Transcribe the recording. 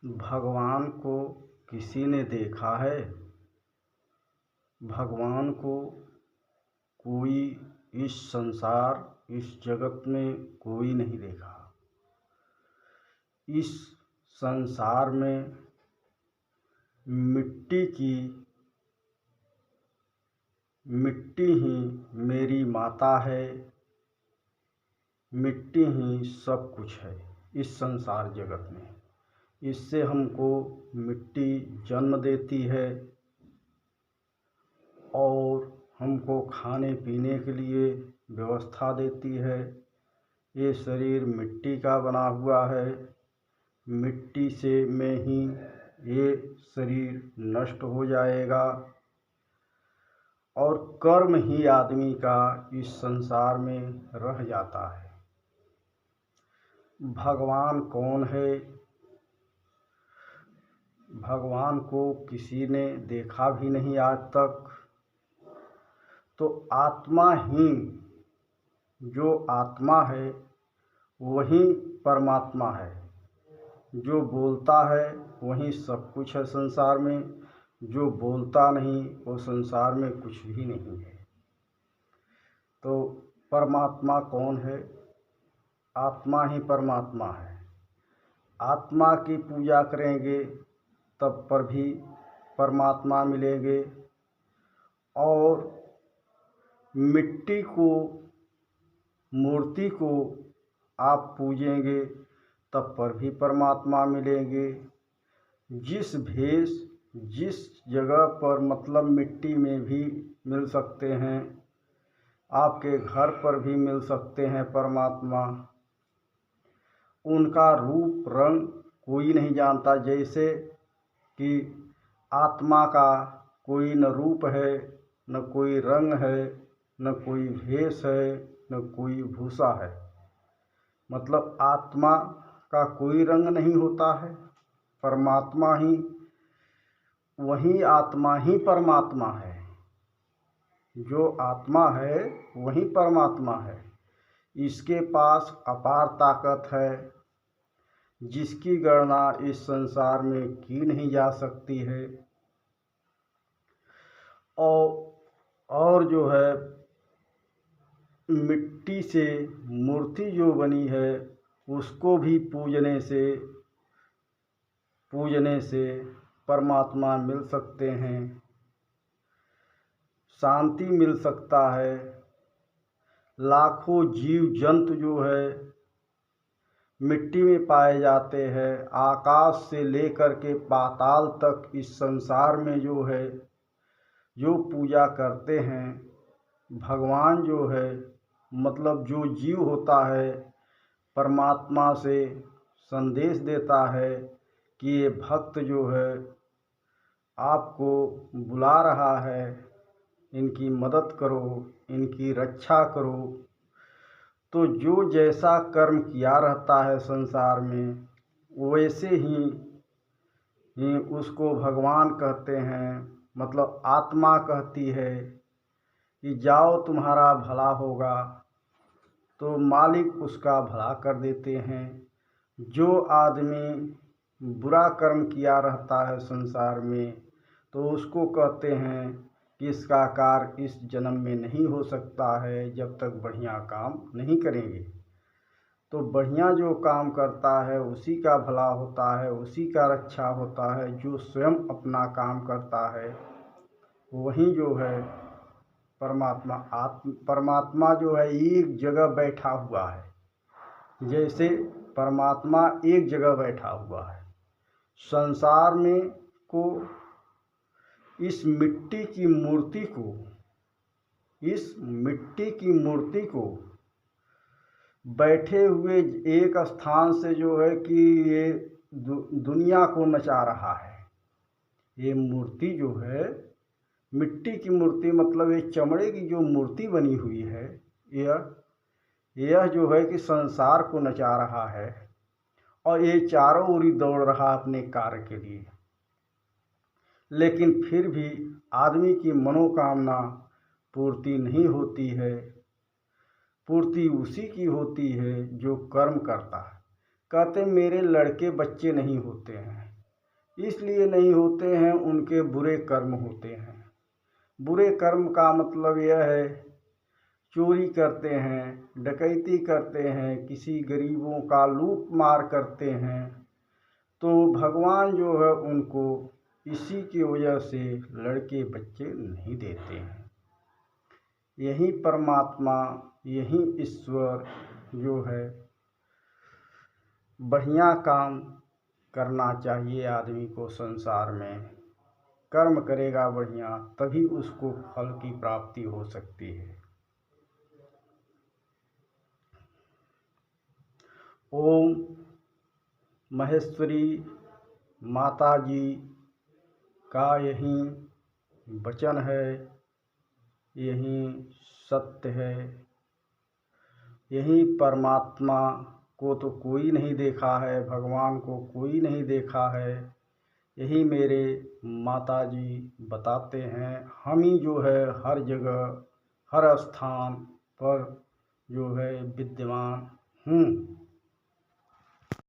भगवान को किसी ने देखा है? भगवान को कोई इस संसार, इस जगत में कोई नहीं देखा। इस संसार में मिट्टी ही मेरी माता है, मिट्टी ही सब कुछ है इस संसार जगत में। इससे हमको मिट्टी जन्म देती है और हमको खाने पीने के लिए व्यवस्था देती है। ये शरीर मिट्टी का बना हुआ है, मिट्टी से में ही ये शरीर नष्ट हो जाएगा और कर्म ही आदमी का इस संसार में रह जाता है। भगवान कौन है? भगवान को किसी ने देखा भी नहीं आज तक। तो आत्मा ही, जो आत्मा है वही परमात्मा है। जो बोलता है वही सब कुछ है संसार में, जो बोलता नहीं वो संसार में कुछ भी नहीं है। तो परमात्मा कौन है? आत्मा ही परमात्मा है। आत्मा की पूजा करेंगे तब पर भी परमात्मा मिलेंगे और मिट्टी को, मूर्ति को आप पूजेंगे तब पर भी परमात्मा मिलेंगे। जिस भेष, जिस जगह पर मतलब मिट्टी में भी मिल सकते हैं, आपके घर पर भी मिल सकते हैं परमात्मा। उनका रूप रंग कोई नहीं जानता। जैसे कि आत्मा का कोई न रूप है, न कोई रंग है, न कोई भेष है, न कोई भूषा है। मतलब आत्मा का कोई रंग नहीं होता है। परमात्मा ही, वही आत्मा ही परमात्मा है। जो आत्मा है वही परमात्मा है। इसके पास अपार ताकत है जिसकी गणना इस संसार में की नहीं जा सकती है। और जो है मिट्टी से मूर्ति जो बनी है उसको भी पूजने से परमात्मा मिल सकते हैं, शांति मिल सकता है। लाखों जीव जंतु जो है मिट्टी में पाए जाते हैं। आकाश से लेकर के पाताल तक इस संसार में जो है, जो पूजा करते हैं भगवान जो है, मतलब जो जीव होता है परमात्मा से संदेश देता है कि ये भक्त जो है आपको बुला रहा है, इनकी मदद करो, इनकी रक्षा करो। तो जो जैसा कर्म किया रहता है संसार में वैसे ही उसको भगवान कहते हैं। मतलब आत्मा कहती है कि जाओ तुम्हारा भला होगा, तो मालिक उसका भला कर देते हैं। जो आदमी बुरा कर्म किया रहता है संसार में तो उसको कहते हैं कि इसका कार्य इस जन्म में नहीं हो सकता है जब तक बढ़िया काम नहीं करेंगे। तो बढ़िया जो काम करता है उसी का भला होता है, उसी का रक्षा होता है। जो स्वयं अपना काम करता है वही जो है परमात्मा। परमात्मा जो है एक जगह बैठा हुआ है। जैसे परमात्मा एक जगह बैठा हुआ है, संसार में को इस मिट्टी की मूर्ति को बैठे हुए एक स्थान से जो है कि ये दुनिया को नचा रहा है। ये मूर्ति जो है मिट्टी की मूर्ति, मतलब ये चमड़े की जो मूर्ति बनी हुई है, यह जो है कि संसार को नचा रहा है और ये चारों ओर दौड़ रहा अपने कार्य के लिए। लेकिन फिर भी आदमी की मनोकामना पूर्ति नहीं होती है। पूर्ति उसी की होती है जो कर्म करता है। कहते मेरे लड़के बच्चे नहीं होते हैं, इसलिए नहीं होते हैं उनके बुरे कर्म होते हैं। बुरे कर्म का मतलब यह है, चोरी करते हैं, डकैती करते हैं, किसी गरीबों का लूट मार करते हैं, तो भगवान जो है उनको इसी की वजह से लड़के बच्चे नहीं देते हैं। यही परमात्मा, यही ईश्वर जो है, बढ़िया काम करना चाहिए आदमी को संसार में। कर्म करेगा बढ़िया तभी उसको फल की प्राप्ति हो सकती है। ओम महेश्वरी माता जी का यही वचन है, यही सत्य है। यही परमात्मा को तो कोई नहीं देखा है, भगवान को कोई नहीं देखा है, यही मेरे माता जी बताते हैं। हम ही जो है हर जगह हर स्थान पर जो है विद्यमान हूँ।